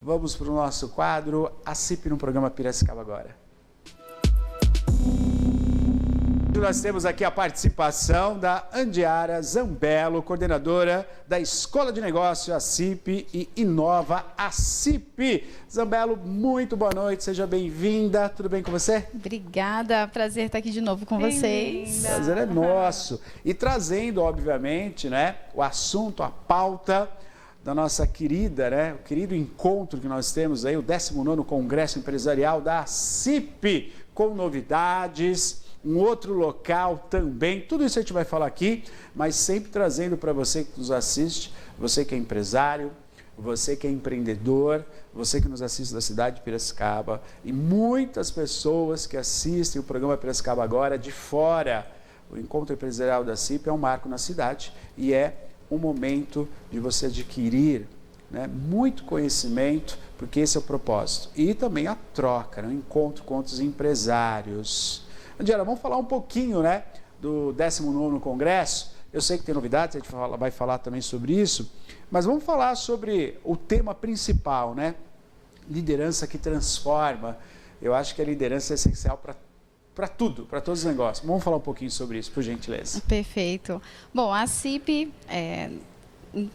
Vamos para o nosso quadro, a CIP no programa Piracicaba agora. Nós temos aqui a participação da Andiara Zambello, coordenadora da Escola de Negócio, a CIP, e Inova, a CIP. Zambello, muito boa noite, seja bem-vinda. Tudo bem com você? Obrigada, prazer estar aqui de novo com vocês. Prazer é nosso. E trazendo, obviamente, né, o assunto, a pauta da nossa querida, né, o querido encontro que nós temos aí, o 19º Congresso Empresarial da CIP, com novidades, um outro local também, tudo isso a gente vai falar aqui, mas sempre trazendo para você que nos assiste, você que é empresário, você que é empreendedor, você que nos assiste da cidade de Piracicaba e muitas pessoas que assistem o programa Piracicaba agora de fora. O Encontro Empresarial da CIP é um marco na cidade e é um momento de você adquirir, né, muito conhecimento, porque esse é o propósito. E também a troca, né, o encontro com outros empresários. Andiara, vamos falar um pouquinho, né, do 19º Congresso. Eu sei que tem novidades, a gente vai falar também sobre isso, mas vamos falar sobre o tema principal, né? Liderança que transforma. Eu acho que a liderança é essencial para tudo, para todos os negócios. Vamos falar um pouquinho sobre isso, por gentileza. Perfeito. Bom, a CIP é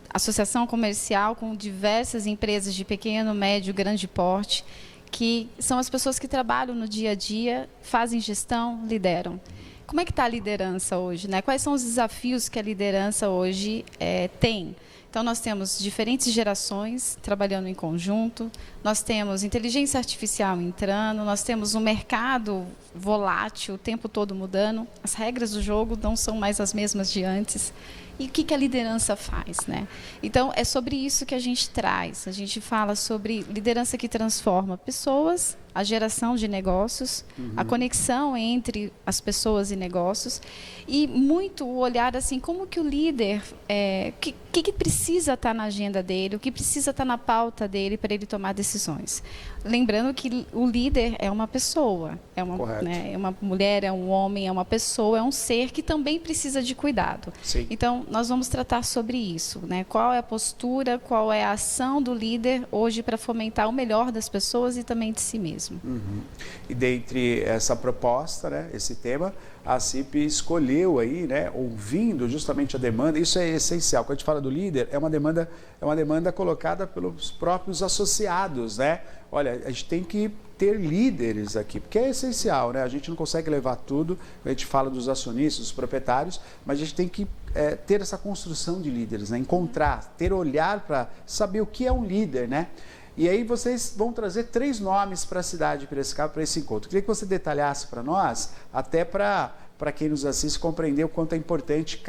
associação comercial com diversas empresas de pequeno, médio, grande porte, que são as pessoas que trabalham no dia a dia, fazem gestão, lideram. Como é que está a liderança hoje, né? Quais são os desafios que a liderança hoje tem? Então, nós temos diferentes gerações trabalhando em conjunto, nós temos inteligência artificial entrando, nós temos um mercado volátil o tempo todo mudando, as regras do jogo não são mais as mesmas de antes. E o que a liderança faz, né? Então, é sobre isso que a gente traz. A gente fala sobre liderança que transforma pessoas, a geração de negócios, a conexão entre as pessoas e negócios, e muito o olhar assim, como que o líder, que precisa estar na agenda dele, o que precisa estar na pauta dele para ele tomar decisões. Lembrando que o líder é uma pessoa, né, é uma mulher, é um homem, é uma pessoa, é um ser que também precisa de cuidado. Sim. Então, nós vamos tratar sobre isso, né? Qual é a postura, qual é a ação do líder hoje para fomentar o melhor das pessoas e também de si mesmo. E dentre essa proposta, né, esse tema, a CIP escolheu aí, né, ouvindo justamente a demanda. Isso é essencial. Quando a gente fala do líder, é uma demanda colocada pelos próprios associados, né? Olha, a gente tem que ter líderes aqui, porque é essencial, né? A gente não consegue levar tudo, a gente fala dos acionistas, dos proprietários, mas a gente tem que ter essa construção de líderes, né? Encontrar, ter olhar para saber o que é um líder, né? E aí vocês vão trazer 3 nomes para a cidade de Piracicaba para esse encontro. Queria que você detalhasse para nós, até para quem nos assiste compreender o quanto é importante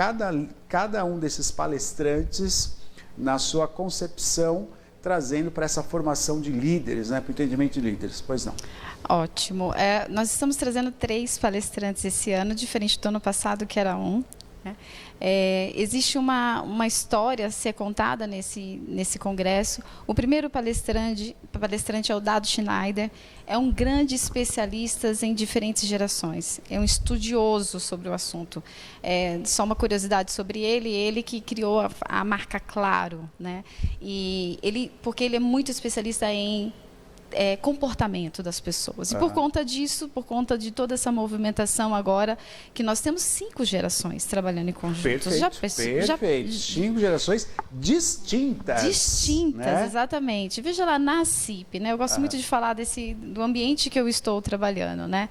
cada um desses palestrantes na sua concepção, trazendo para essa formação de líderes, né, para o entendimento de líderes. Pois não. Ótimo. Nós estamos trazendo 3 palestrantes esse ano, diferente do ano passado, que era um. Existe uma história a ser contada nesse congresso. O primeiro palestrante é o Dado Schneider, é um grande especialista em diferentes gerações, é um estudioso sobre o assunto. Só uma curiosidade sobre ele que criou a marca Claro, né? Porque ele é muito especialista em comportamento das pessoas. E por conta disso, por conta de toda essa movimentação agora, que nós temos 5 gerações trabalhando em conjunto. Perfeito. 5 gerações distintas. Distintas, né? Exatamente. Veja lá, na CIP, né? Eu gosto muito de falar do ambiente que eu estou trabalhando, né?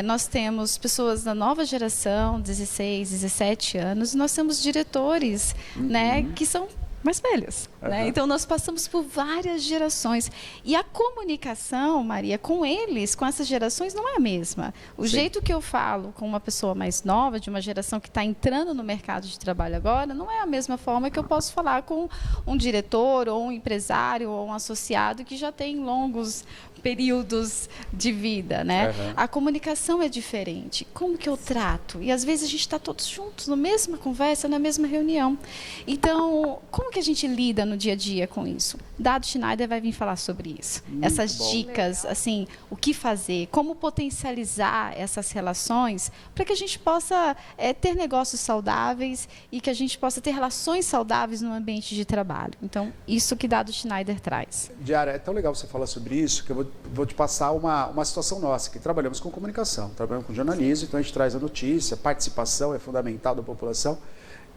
Nós temos pessoas da nova geração, 16, 17 anos, e nós temos diretores, né, que são mais velhos, né? Então, nós passamos por várias gerações. E a comunicação, Maria, com eles, com essas gerações, não é a mesma. O jeito que eu falo com uma pessoa mais nova, de uma geração que está entrando no mercado de trabalho agora, não é a mesma forma que eu posso falar com um diretor, ou um empresário, ou um associado que já tem longos períodos de vida, né? A comunicação é diferente. Como que eu trato? E às vezes a gente está todos juntos, na mesma conversa, na mesma reunião. Então, como como que a gente lida no dia a dia com isso? Dado Schneider vai vir falar sobre isso. Essas dicas, assim, o que fazer, como potencializar essas relações para que a gente possa ter negócios saudáveis e que a gente possa ter relações saudáveis no ambiente de trabalho. Então, isso que Dado Schneider traz. Diara, é tão legal você falar sobre isso que eu vou te passar uma situação nossa, que trabalhamos com comunicação, trabalhamos com jornalismo, então a gente traz a notícia, participação é fundamental da população.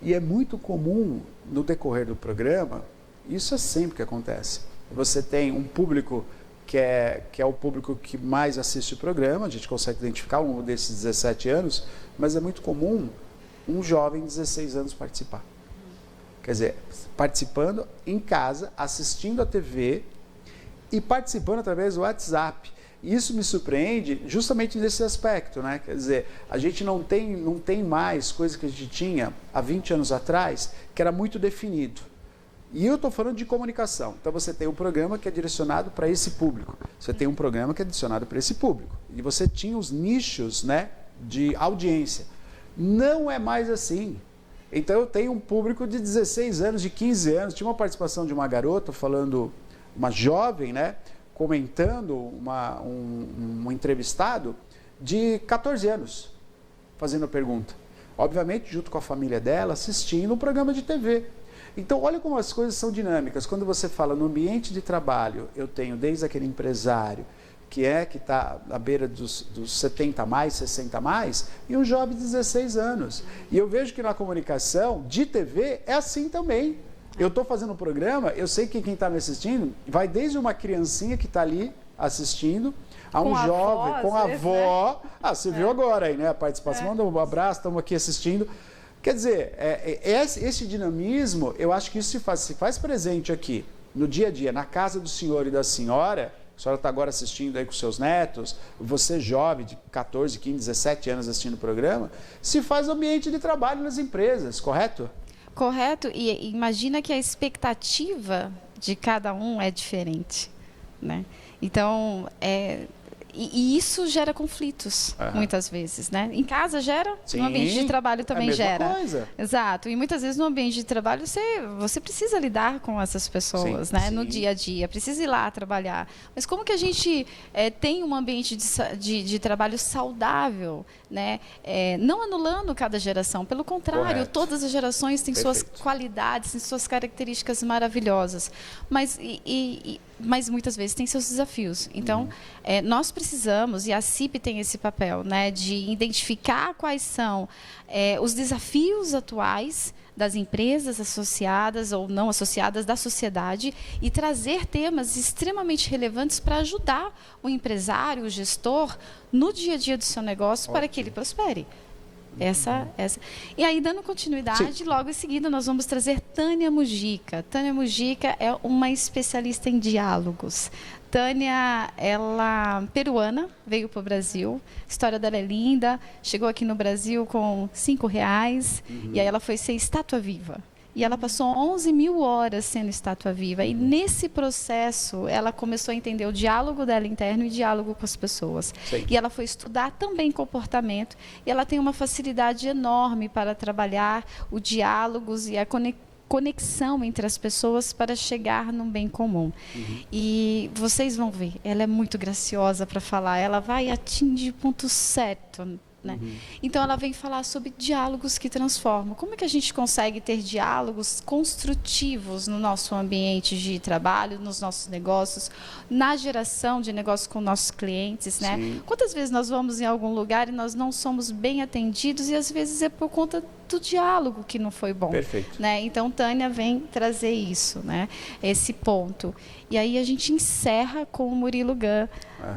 E é muito comum, no decorrer do programa, isso é sempre que acontece. Você tem um público que é o público que mais assiste o programa, a gente consegue identificar um desses 17 anos, mas é muito comum um jovem de 16 anos participar. Quer dizer, participando em casa, assistindo a TV e participando através do WhatsApp. Isso me surpreende justamente nesse aspecto, né? Quer dizer, a gente não tem mais coisa que a gente tinha há 20 anos atrás, que era muito definido. E eu estou falando de comunicação. Então você tem um programa que é direcionado para esse público. Você tem um programa que é direcionado para esse público. E você tinha os nichos, né, de audiência. Não é mais assim. Então eu tenho um público de 16 anos, de 15 anos. Tinha uma participação de uma garota falando, uma jovem, né? Comentando um entrevistado de 14 anos, fazendo a pergunta. Obviamente, junto com a família dela, assistindo um programa de TV. Então, olha como as coisas são dinâmicas. Quando você fala no ambiente de trabalho, eu tenho desde aquele empresário que está à beira dos 70 mais, 60 mais, e um jovem de 16 anos. E eu vejo que na comunicação de TV é assim também. Eu estou fazendo um programa, eu sei que quem está me assistindo vai desde uma criancinha que está ali assistindo, a um jovem, com a avó. Né? Ah, você viu agora aí, né? A participação, manda um abraço, estamos aqui assistindo. Quer dizer, esse dinamismo, eu acho que isso se faz presente aqui, no dia a dia, na casa do senhor e da senhora. A senhora está agora assistindo aí com seus netos, você jovem de 14, 15, 17 anos assistindo o programa, se faz ambiente de trabalho nas empresas, correto? Correto, e imagina que a expectativa de cada um é diferente, né? Então, e isso gera conflitos, muitas vezes, né? Em casa gera, sim, no ambiente de trabalho também gera. Coisa. Exato, e muitas vezes no ambiente de trabalho você precisa lidar com essas pessoas, sim, né? Sim. No dia a dia, precisa ir lá trabalhar. Mas como que a gente tem um ambiente de trabalho saudável, né? Não anulando cada geração, pelo contrário, correto, todas as gerações têm perfeito, suas qualidades, têm suas características maravilhosas, mas muitas vezes tem seus desafios. Então, nós precisamos, e a CIP tem esse papel, né, de identificar quais são os desafios atuais das empresas associadas ou não associadas da sociedade e trazer temas extremamente relevantes para ajudar o empresário, o gestor, no dia a dia do seu negócio, ótimo, para que ele prospere. Essa. E aí, dando continuidade, sim, logo em seguida nós vamos trazer Tânia Mujica. Tânia Mujica é uma especialista em diálogos. Tânia, ela peruana, veio para o Brasil. A história dela é linda. Chegou aqui no Brasil com R$5. E aí ela foi ser estátua viva. E ela passou 11.000 horas sendo estátua viva. E nesse processo, ela começou a entender o diálogo dela interno e o diálogo com as pessoas. Sim. E ela foi estudar também comportamento. E ela tem uma facilidade enorme para trabalhar o diálogos e a conexão entre as pessoas para chegar num bem comum. E vocês vão ver, ela é muito graciosa para falar. Ela vai atingir o ponto certo, né? Então, ela vem falar sobre diálogos que transformam. Como é que a gente consegue ter diálogos construtivos no nosso ambiente de trabalho, nos nossos negócios, na geração de negócios com nossos clientes, né? Sim. Quantas vezes nós vamos em algum lugar e nós não somos bem atendidos e às vezes é por conta do diálogo que não foi bom. Perfeito. Né? Então, Tânia vem trazer isso, né? Esse ponto. E aí a gente encerra com o Murilo Gun,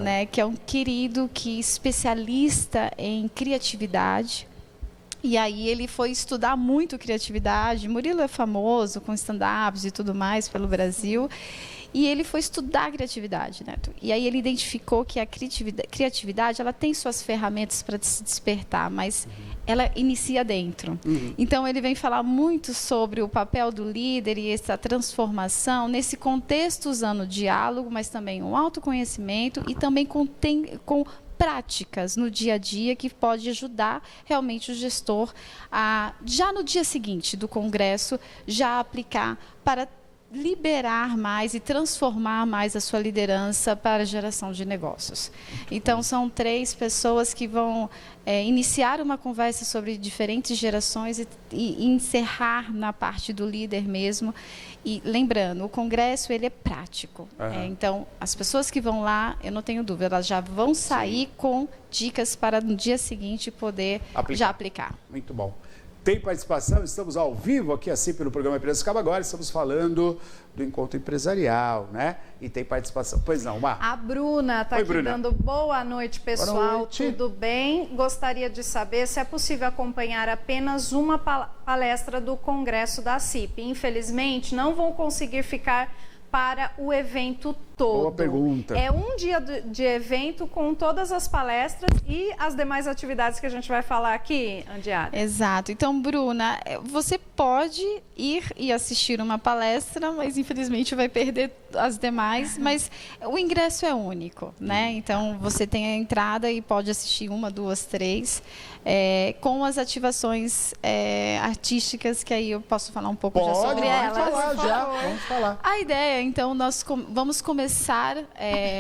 né? Que é um querido, especialista em criatividade. E aí ele foi estudar muito criatividade. Murilo é famoso com stand-ups e tudo mais pelo Brasil. E ele foi estudar a criatividade, né? E aí ele identificou que a criatividade ela tem suas ferramentas para se despertar, mas ela inicia dentro. Então, ele vem falar muito sobre o papel do líder e essa transformação nesse contexto, usando o diálogo, mas também o autoconhecimento e também com práticas no dia a dia que pode ajudar realmente o gestor a, já no dia seguinte do congresso, já aplicar para liberar mais e transformar mais a sua liderança para a geração de negócios. Então, são 3 pessoas que vão iniciar uma conversa sobre diferentes gerações e encerrar na parte do líder mesmo. E lembrando, o congresso ele é prático. Então, as pessoas que vão lá, eu não tenho dúvida, elas já vão sair com dicas para no dia seguinte poder já aplicar. Muito bom. Tem participação, estamos ao vivo aqui assim pelo programa Piracicaba agora, estamos falando do encontro empresarial, né? E tem participação. Pois não, Mar? A Bruna está aqui dando boa noite, pessoal. Boa noite. Tudo bem? Gostaria de saber se é possível acompanhar apenas uma palestra do Congresso da CIP. Infelizmente, não vou conseguir ficar para o evento todo. Boa pergunta. É um dia de evento com todas as palestras e as demais atividades que a gente vai falar aqui, Andiara. Exato. Então, Bruna, você pode ir e assistir uma palestra, mas infelizmente vai perder as demais, mas o ingresso é único, né? Então, você tem a entrada e pode assistir 1, 2, 3, com as ativações artísticas, que aí eu posso falar um pouco já sobre elas. Vamos falar. A ideia, então, nós vamos começar,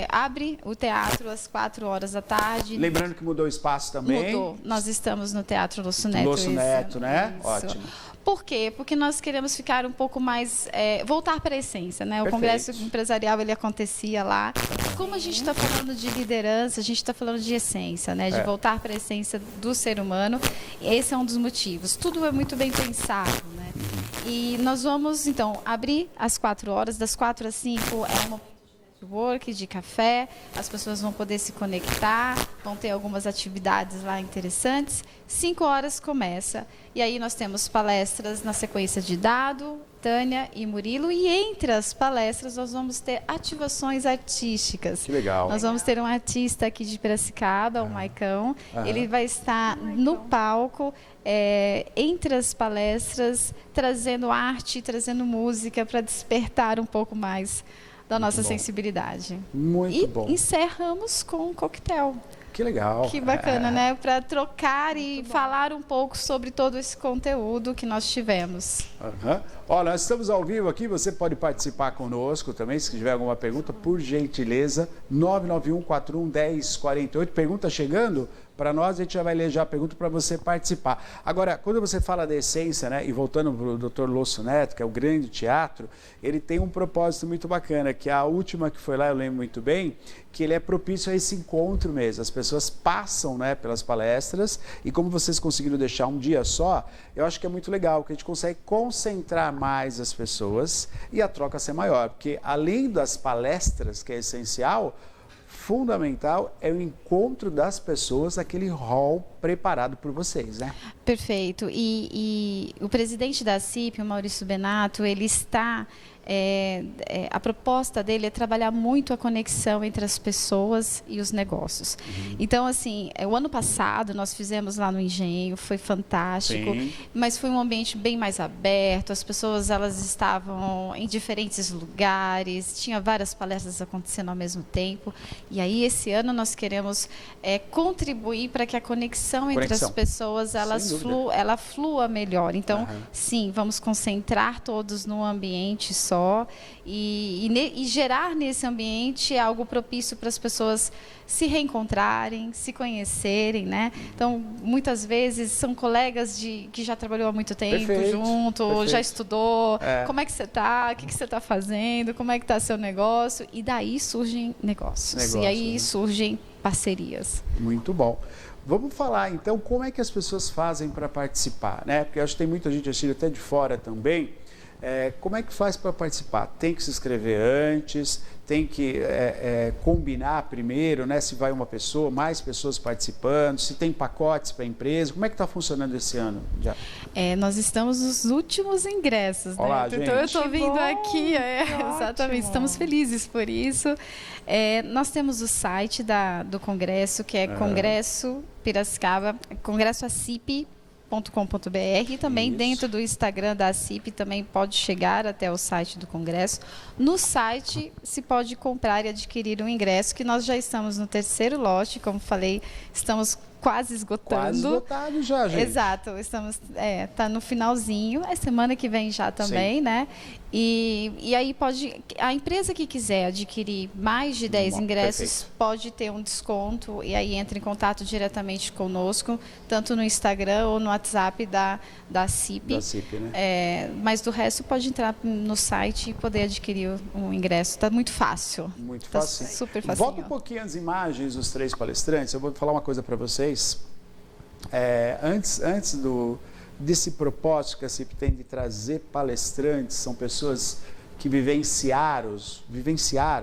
abre o teatro às 4h da tarde. Lembrando que mudou o espaço também. Mudou. Nós estamos no Teatro Lúcio Neto. Lúcio Neto, né? Isso. Ótimo. Por quê? Porque nós queremos ficar um pouco mais, voltar para a essência, né? O Congresso Empresarial, ele acontecia lá. Como a gente está falando de liderança, a gente está falando de essência, né? De voltar para a essência do ser humano. Esse é um dos motivos. Tudo é muito bem pensado, né? E nós vamos, então, abrir às 4h, das 4 às 5 é uma network, de café, as pessoas vão poder se conectar, vão ter algumas atividades lá interessantes. 5h começa, e aí nós temos palestras na sequência de Dado, Tânia e Murilo, e entre as palestras nós vamos ter ativações artísticas. Que legal. Nós vamos ter um artista aqui de Piracicaba, o Maicão, ele vai estar no palco, entre as palestras, trazendo arte, trazendo música para despertar um pouco mais da nossa sensibilidade. Muito bom. E encerramos com um coquetel. Que legal. Que bacana, né? Para trocar e falar um pouco sobre todo esse conteúdo que nós tivemos. Olha, nós estamos ao vivo aqui, você pode participar conosco também, se tiver alguma pergunta, por gentileza, 991411048. Pergunta chegando para nós, a gente já vai ler já a pergunta para você participar. Agora, quando você fala da essência, né, e voltando para o Dr. Lúcio Neto, que é o grande teatro, ele tem um propósito muito bacana, que a última que foi lá, eu lembro muito bem, que ele é propício a esse encontro mesmo. As pessoas passam, né, pelas palestras, e como vocês conseguiram deixar um dia só, eu acho que é muito legal, que a gente consegue concentrar mais as pessoas e a troca ser maior, porque além das palestras, que é essencial, fundamental é o encontro das pessoas, aquele hall preparado por vocês, né? Perfeito. E o presidente da CIP, o Maurício Benato, ele está... a proposta dele é trabalhar muito a conexão entre as pessoas e os negócios. Então, assim, o ano passado nós fizemos lá no Engenho, foi fantástico, mas foi um ambiente bem mais aberto, as pessoas elas estavam em diferentes lugares, tinha várias palestras acontecendo ao mesmo tempo, e aí esse ano nós queremos contribuir para que a conexão entre as pessoas ela flua melhor. Então, sim, vamos concentrar todos num ambiente só e gerar nesse ambiente algo propício para as pessoas se reencontrarem, se conhecerem, né? Então, muitas vezes são colegas que já trabalhou há muito tempo junto, já estudou, como é que você está, o que você está fazendo, como é que está seu negócio, e daí surgem negócios e aí surgem parcerias. Muito bom. Vamos falar, então, como é que as pessoas fazem para participar, né? Porque eu acho que tem muita gente assistindo até de fora também. Como é que faz para participar? Tem que se inscrever antes, tem que combinar primeiro, né? Se vai uma pessoa, mais pessoas participando, se tem pacotes para a empresa. Como é que está funcionando esse ano? Nós estamos nos últimos ingressos, Olá, né? gente. Então eu estou vindo aqui, exatamente, estamos felizes por isso. Nós temos o site do Congresso, que é Congresso Piracicaba, Congresso ACIP. e também dentro do Instagram da CIP também pode chegar até o site do Congresso. No site se pode comprar e adquirir um ingresso, que nós já estamos no 3º lote, como falei, estamos quase esgotando. Quase esgotado já, gente. Exato, estamos, tá no finalzinho, é semana que vem já também, né? E aí a empresa que quiser adquirir mais de 10 ingressos pode ter um desconto, e aí entra em contato diretamente conosco, tanto no Instagram ou no WhatsApp da CIP. Da CIP, né? Mas do resto pode entrar no site e poder adquirir um ingresso. Está muito fácil. Muito fácil. Super fácil. Volta um pouquinho as imagens dos 3 palestrantes. Eu vou falar uma coisa para vocês. Antes desse propósito que a CIP tem de trazer palestrantes, são pessoas que vivenciaram,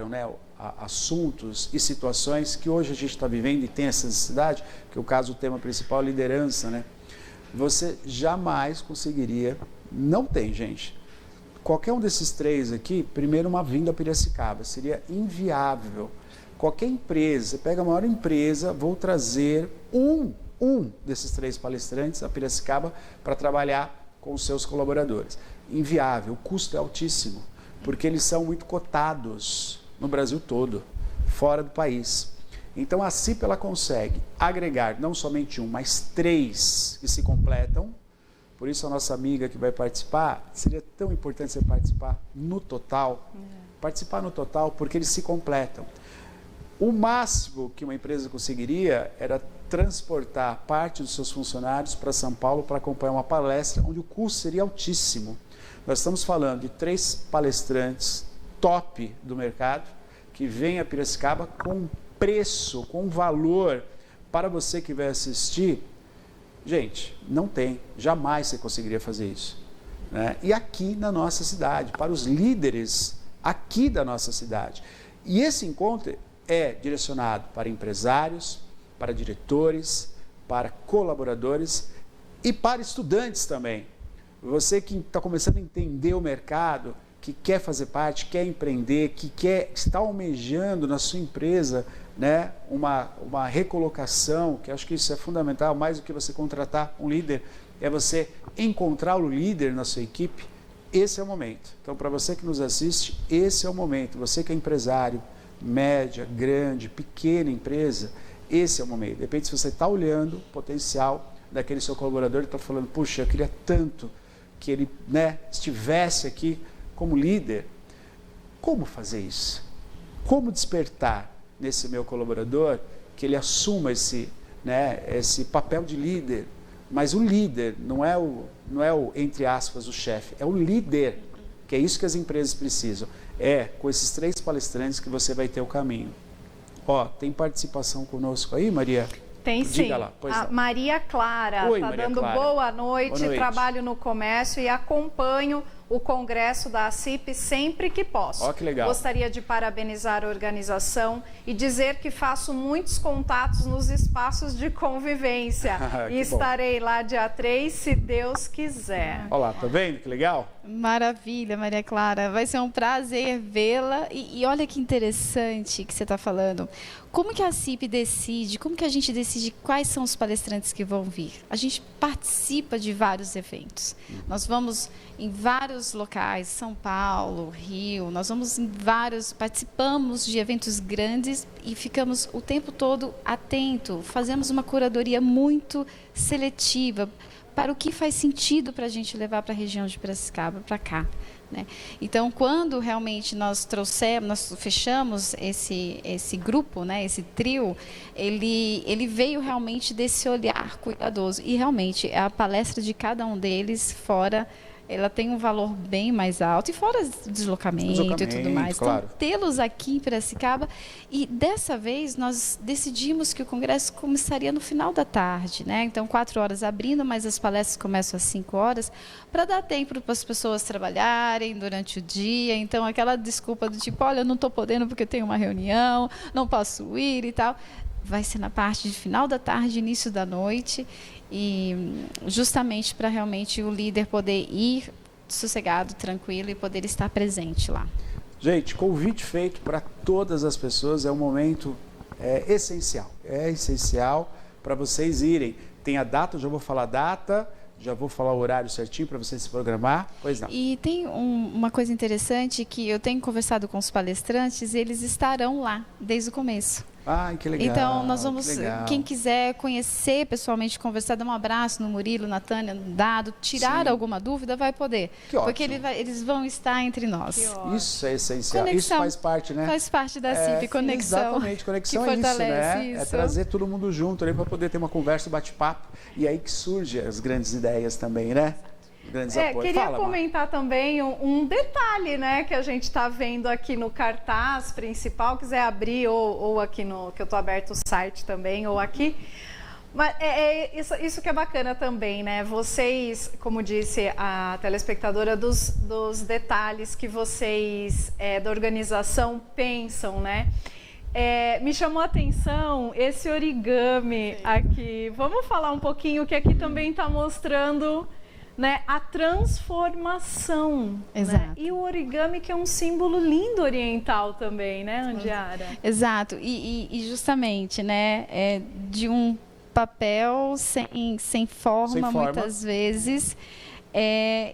né, assuntos e situações que hoje a gente está vivendo e tem essa necessidade, que o tema principal é liderança, né? Você jamais conseguiria, não tem, gente, qualquer um desses 3 aqui, primeiro uma vinda a Piracicaba, seria inviável. Qualquer empresa, você pega a maior empresa, vou trazer um desses 3 palestrantes a Piracicaba para trabalhar com os seus colaboradores. Inviável, o custo é altíssimo, porque eles são muito cotados no Brasil todo, fora do país. Então a CIP ela consegue agregar não somente mas 3 que se completam. Por isso a nossa amiga que vai participar, seria tão importante você participar no total. Participar no total, porque eles se completam. O máximo que uma empresa conseguiria era transportar parte dos seus funcionários para São Paulo para acompanhar uma palestra, onde o custo seria altíssimo. Nós estamos falando de 3 palestrantes top do mercado, que vêm a Piracicaba com preço, com valor, para você que vai assistir. Gente, não tem, jamais você conseguiria fazer isso, né? E aqui na nossa cidade, para os líderes aqui da nossa cidade. E esse encontro é direcionado para empresários, para diretores, para colaboradores e para estudantes também. Você que está começando a entender o mercado, que quer fazer parte, quer empreender, que está almejando na sua empresa, né, uma recolocação, que acho que isso é fundamental, mais do que você contratar um líder, é você encontrar o líder na sua equipe. Esse é o momento. Então, para você que nos assiste, esse é o momento. Você que é empresário, média, grande, pequena empresa, esse é o momento. De repente, se você está olhando o potencial daquele seu colaborador e está falando, puxa, eu queria tanto que ele, né, estivesse aqui como líder. Como fazer isso? Como despertar nesse meu colaborador que ele assuma esse papel de líder? Mas o líder não é o, entre aspas, o chefe, é o líder, que é isso que as empresas precisam. É com esses 3 palestrantes que você vai ter o caminho. Ó, tem participação conosco aí, Maria? Tem sim. Diga lá, a Maria Clara está dando boa noite, trabalho no comércio e acompanho o congresso da CIP sempre que posso. Ó, que legal. Gostaria de parabenizar a organização e dizer que faço muitos contatos nos espaços de convivência. E estarei lá dia 3, se Deus quiser. Olha lá, tá vendo que legal? Maravilha, Maria Clara. Vai ser um prazer vê-la. E olha que interessante que você está falando. Como que a CIP decide, como que a gente decide quais são os palestrantes que vão vir? A gente participa de vários eventos. Nós vamos em vários locais, São Paulo, Rio, nós vamos em participamos de eventos grandes e ficamos o tempo todo atento, fazemos uma curadoria muito seletiva para o que faz sentido para a gente levar para a região de Piracicaba, para cá. Né? Então, quando realmente nós fechamos esse grupo, né, esse trio, ele veio realmente desse olhar cuidadoso. E realmente, a palestra de cada um deles, ela tem um valor bem mais alto, e fora deslocamento e tudo mais. Claro. Então, tê-los aqui em Piracicaba, e dessa vez nós decidimos que o congresso começaria no final da tarde, né? Então, 4 horas abrindo, mas as palestras começam às 5 horas, para dar tempo para as pessoas trabalharem durante o dia. Então, aquela desculpa do tipo, olha, eu não estou podendo porque eu tenho uma reunião, não posso ir e tal. Vai ser na parte de final da tarde, início da noite, e justamente para realmente o líder poder ir sossegado, tranquilo e poder estar presente lá. Gente, convite feito para todas as pessoas, é um momento essencial. É essencial para vocês irem. Tem a data, eu já vou falar a data, já vou falar o horário certinho para você se programar. Pois não. E tem uma coisa interessante que eu tenho conversado com os palestrantes, eles estarão lá desde o começo. Ai, que legal. Então, nós vamos, quem quiser conhecer pessoalmente, conversar, dar um abraço no Murilo, na Tânia, no Dado, tirar alguma dúvida, vai poder. Que ótimo. Porque eles vão estar entre nós. Isso é essencial. Conexão. Isso faz parte, né? Faz parte da CIP, conexão. Exatamente, conexão é isso, né? É trazer todo mundo junto ali para poder ter uma conversa, bate-papo. E aí que surgem as grandes ideias também, né? Grandes apoios. Queria comentar também um detalhe, né, que a gente está vendo aqui no cartaz principal, quiser abrir ou aqui no que eu estou aberto o site também, ou aqui. Mas isso que é bacana também, né? Vocês, como disse a telespectadora, dos detalhes que vocês da organização pensam, né? Me chamou a atenção esse origami aqui. Vamos falar um pouquinho que aqui também está mostrando, né, a transformação. Exato. Né? E o origami, que é um símbolo lindo oriental também, né, Andiara? Exato. E justamente, né, de um papel sem forma, muitas vezes,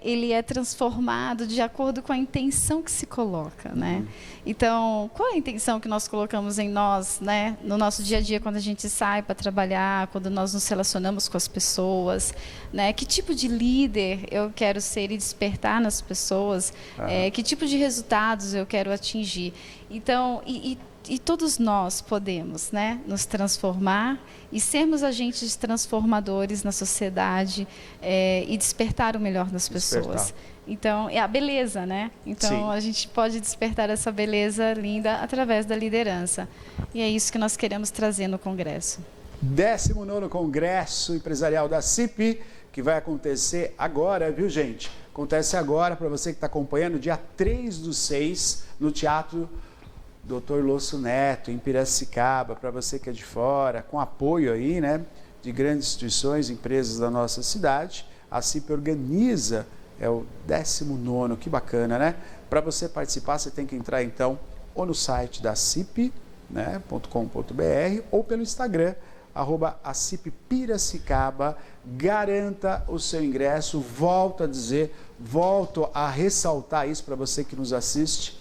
ele é transformado de acordo com a intenção que se coloca, né? Então, qual é a intenção que nós colocamos em nós, né? No nosso dia a dia, quando a gente sai para trabalhar, quando nós nos relacionamos com as pessoas, né? Que tipo de líder eu quero ser e despertar nas pessoas? Que tipo de resultados eu quero atingir? Então, e todos nós podemos, né, nos transformar e sermos agentes transformadores na sociedade e despertar o melhor das pessoas. Então, é a beleza, né? Então, sim, a gente pode despertar essa beleza linda através da liderança. E é isso que nós queremos trazer no Congresso. 19º Congresso Empresarial da CIP, que vai acontecer agora, viu, gente? Acontece agora, para você que está acompanhando, dia 3/6, no Teatro Dr. Lúcio Neto, em Piracicaba, para você que é de fora, com apoio aí, né, de grandes instituições, empresas da nossa cidade. A CIP organiza, o 19º, que bacana, né? Para você participar, você tem que entrar então ou no site da CIP, né, .com.br, ou pelo Instagram, @ACIPPiracicaba. Garanta o seu ingresso. Volto a dizer, volto a ressaltar isso para você que nos assiste.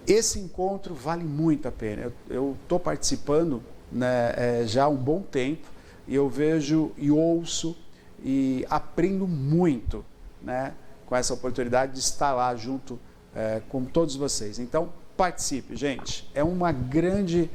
Esse encontro vale muito a pena. Eu estou participando, né, já há um bom tempo, e eu vejo e ouço e aprendo muito, né, com essa oportunidade de estar lá junto com todos vocês. Então, participe, gente. É uma grande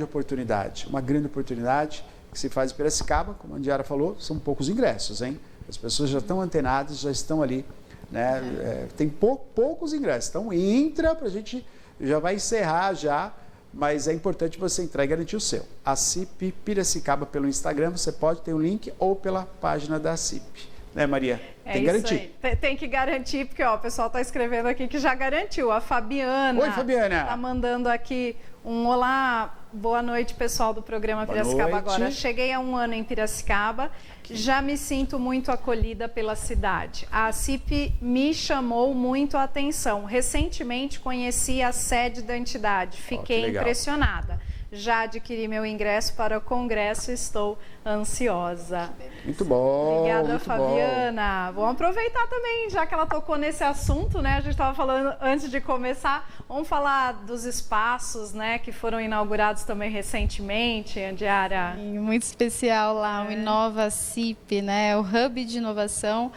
oportunidade. Uma grande oportunidade que se faz em Piracicaba, como a Andiara falou, são poucos ingressos, hein? As pessoas já estão antenadas, já estão ali, né? Tem poucos ingressos. Então, entra para a gente... Já vai encerrar já, mas é importante você entrar e garantir o seu. A CIP Piracicaba pelo Instagram, você pode ter um link ou pela página da CIP. Né, Maria? Tem que garantir. Tem que garantir, porque ó, o pessoal está escrevendo aqui que já garantiu. A Fabiana. Oi, Fabiana. Está mandando aqui um olá, boa noite, pessoal do programa Piracicaba Agora. Cheguei há um ano em Piracicaba, já me sinto muito acolhida pela cidade. A CIP me chamou muito a atenção. Recentemente conheci a sede da entidade, fiquei impressionada. Já adquiri meu ingresso para o congresso e estou ansiosa. Muito bom. Obrigada, muito Fabiana. Bom. Vamos aproveitar também, já que ela tocou nesse assunto, né? A gente estava falando antes de começar. Vamos falar dos espaços, né? Que foram inaugurados também recentemente, Andiara. Muito especial lá, o Inova CIP, né? O hub de inovação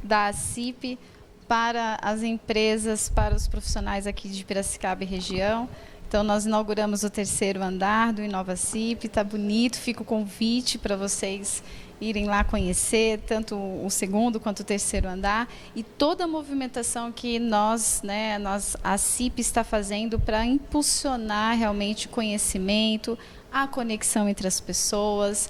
da CIP para as empresas, para os profissionais aqui de Piracicaba e região. Então, nós inauguramos o 3º andar do Inova CIP, está bonito, fica o convite para vocês irem lá conhecer, tanto o 2º quanto o 3º andar, e toda a movimentação que a CIP está fazendo para impulsionar realmente o conhecimento, a conexão entre as pessoas,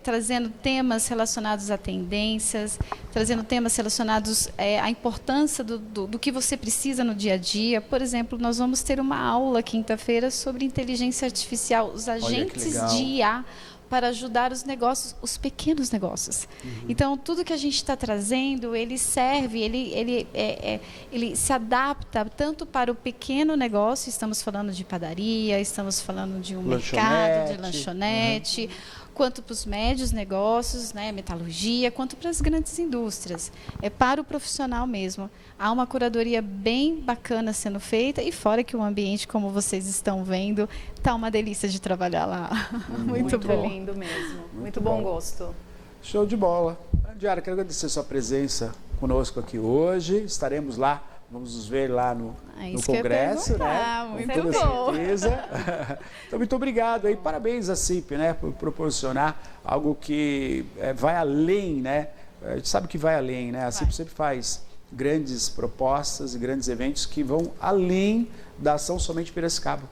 trazendo temas relacionados a tendências, trazendo temas relacionados à importância do que você precisa no dia a dia. Por exemplo, nós vamos ter uma aula quinta-feira sobre inteligência artificial, os agentes de IA para ajudar os negócios, os pequenos negócios. Então, tudo que a gente está trazendo, ele serve, ele se adapta tanto para o pequeno negócio, estamos falando de padaria, estamos falando de um mercado, de lanchonete, quanto para os médios negócios, né, metalurgia, quanto para as grandes indústrias. É para o profissional mesmo. Há uma curadoria bem bacana sendo feita e fora que o ambiente, como vocês estão vendo, está uma delícia de trabalhar lá. Muito bom. Lindo mesmo. Muito bom gosto. Show de bola. Diara, quero agradecer a sua presença conosco aqui hoje. Estaremos lá. Vamos nos ver lá no Congresso, né? Muito com toda bom. certeza. Então, muito obrigado aí. Parabéns à CIP, né? Por proporcionar algo que vai além, né? A gente sabe que vai além, né? A CIP sempre faz grandes propostas e grandes eventos que vão além da ação somente Piracicaba.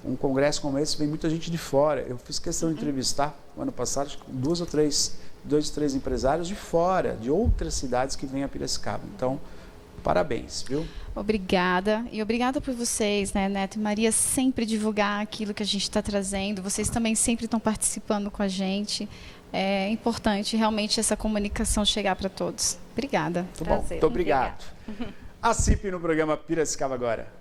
Um congresso como esse vem muita gente de fora. Eu fiz questão de entrevistar no ano passado dois ou três empresários de fora, de outras cidades que vêm a Piracicaba. Então, parabéns, viu? Obrigada. E obrigada por vocês, né, Neto e Maria, sempre divulgar aquilo que a gente está trazendo. Vocês também sempre estão participando com a gente. É importante realmente essa comunicação chegar para todos. Obrigada. Muito bom. Muito obrigado. A CIP no programa Piracicaba Agora.